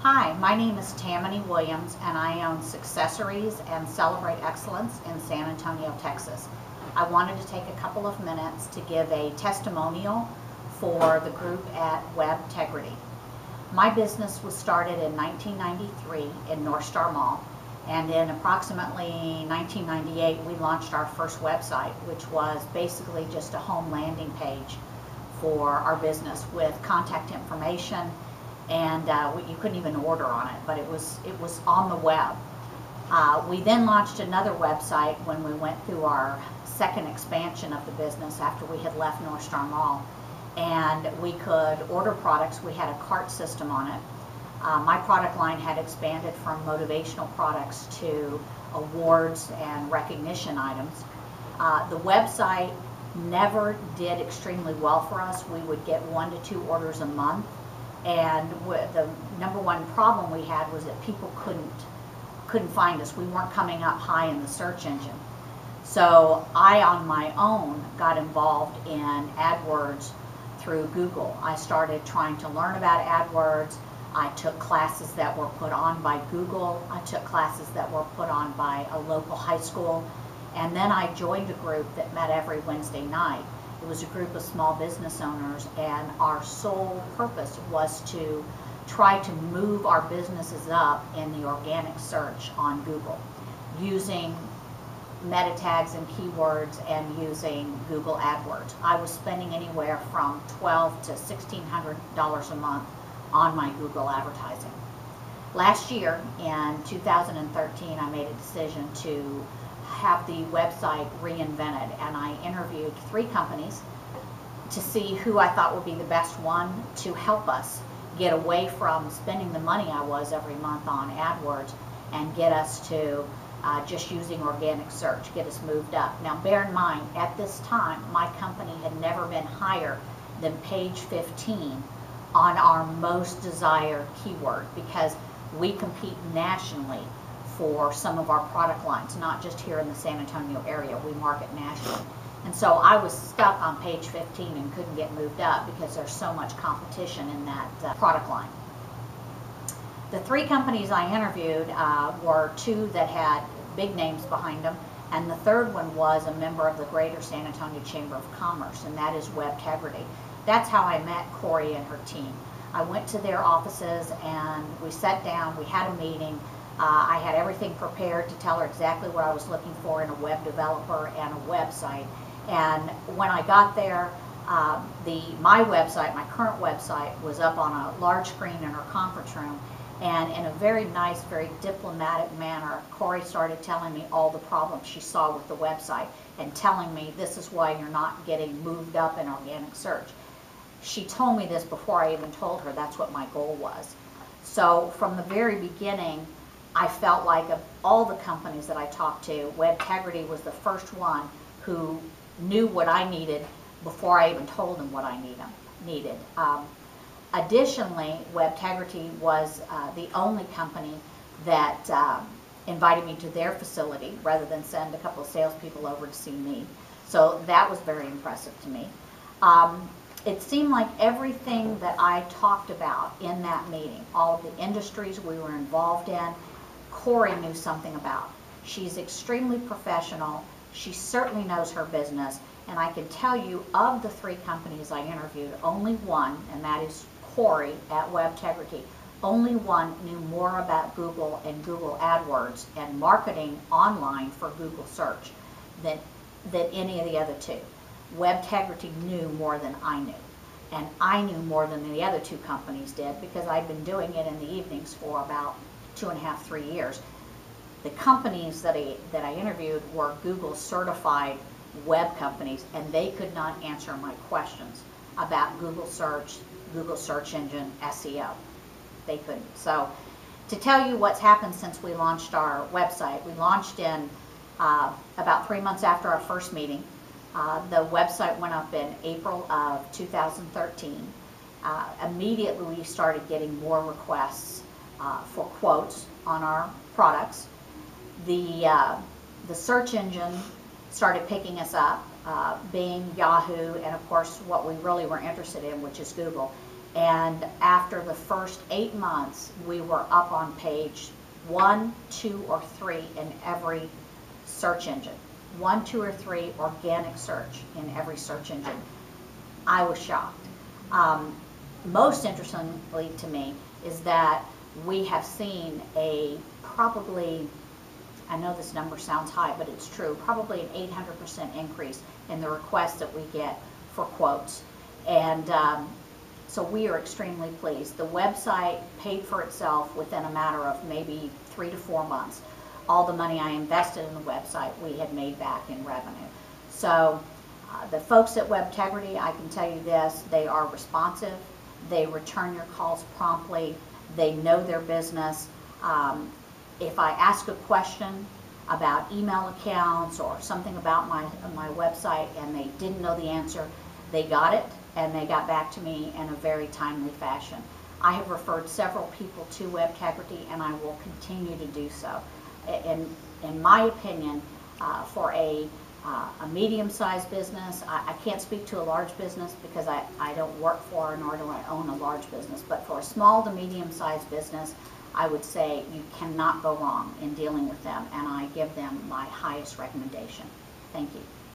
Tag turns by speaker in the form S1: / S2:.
S1: Hi, my name is Tammany Williams and I own Successories and Celebrate Excellence in San Antonio, Texas. I wanted to take a couple of minutes to give a testimonial for the group at Webtegrity. My business was started in 1993 in North Star Mall, and in approximately 1998 we launched our first website, which was basically just a home landing page for our business with contact information, and you couldn't even order on it, but it was on the web. We then launched another website when we went through our second expansion of the business after we had left North Star Mall, and we could order products. We had a cart system on it. My product line had expanded from motivational products to awards and recognition items. The website never did extremely well for us. We would get 1 to 2 orders a month, and the number one problem we had was that people couldn't find us. We weren't coming up high in the search engine. So I, on my own, got involved in AdWords through Google. I started trying to learn about AdWords. I took classes that were put on by Google. I took classes that were put on by a local high school. And then I joined a group that met every Wednesday night. It was a group of small business owners, and our sole purpose was to try to move our businesses up in the organic search on Google using meta tags and keywords and using Google AdWords. I was spending anywhere from $1,200 to $1,600 a month on my Google advertising. Last year, in 2013, I made a decision to have the website reinvented, and I interviewed 3 companies to see who I thought would be the best one to help us get away from spending the money I was every month on AdWords and get us to just using organic search, get us moved up. Now bear in mind, at this time my company had never been higher than page 15 on our most desired keyword, because we compete nationally for some of our product lines, not just here in the San Antonio area. We market nationally. And so I was stuck on page 15 and couldn't get moved up because there's so much competition in that product line. The 3 companies I interviewed were 2 that had big names behind them, and the third one was a member of the Greater San Antonio Chamber of Commerce, and that is Webtegrity. That's how I met Corey and her team. I went to their offices and we sat down, we had a meeting. I had everything prepared to tell her exactly what I was looking for in a web developer and a website. And when I got there, my website, my current website, was up on a large screen in her conference room. And in a very nice, very diplomatic manner, Corey started telling me all the problems she saw with the website and telling me this is why you're not getting moved up in organic search. She told me this before I even told her that's what my goal was. So from the very beginning, I felt like of all the companies that I talked to, Webtegrity was the first one who knew what I needed before I even told them what I needed. Additionally, Webtegrity was the only company that invited me to their facility rather than send a couple of salespeople over to see me. So that was very impressive to me. It seemed like everything that I talked about in that meeting, all of the industries we were involved in, Corey knew something about. She's extremely professional. She certainly knows her business. And I can tell you, of the 3 companies I interviewed, only one, and that is Corey at Webtegrity, only one knew more about Google and Google AdWords and marketing online for Google search than any of the other 2. Webtegrity knew more than I knew. And I knew more than the other 2 companies did because I'd been doing it in the evenings for about 2.5, 3 years. The companies that I interviewed were Google certified web companies, and they could not answer my questions about Google search, Google search engine, SEO. They couldn't. So to tell you what's happened since we launched our website, we launched in about 3 months after our first meeting. The website went up in April of 2013. Immediately we started getting more requests for quotes on our products. The search engine started picking us up, Bing, Yahoo, and of course what we really were interested in, which is Google. And after the first 8 months, we were up on page 1, 2, or 3 in every search engine. 1, 2, or 3 organic search in every search engine. I was shocked. Most interestingly to me is that we have seen a probably, I know this number sounds high, but it's true, probably an 800% increase in the requests that we get for quotes. And so we are extremely pleased. The website paid for itself within a matter of maybe 3 to 4 months. All the money I invested in the website we had made back in revenue. So the folks at Webtegrity, I can tell you this, they are responsive. They return your calls promptly. They know their business. If I ask a question about email accounts or something about my website and they didn't know the answer, they got it and they got back to me in a very timely fashion. I have referred several people to Webtegrity and I will continue to do so. In my opinion, for a medium-sized business, I can't speak to a large business because I don't work for nor do I own a large business, but for a small to medium-sized business, I would say you cannot go wrong in dealing with them, and I give them my highest recommendation. Thank you.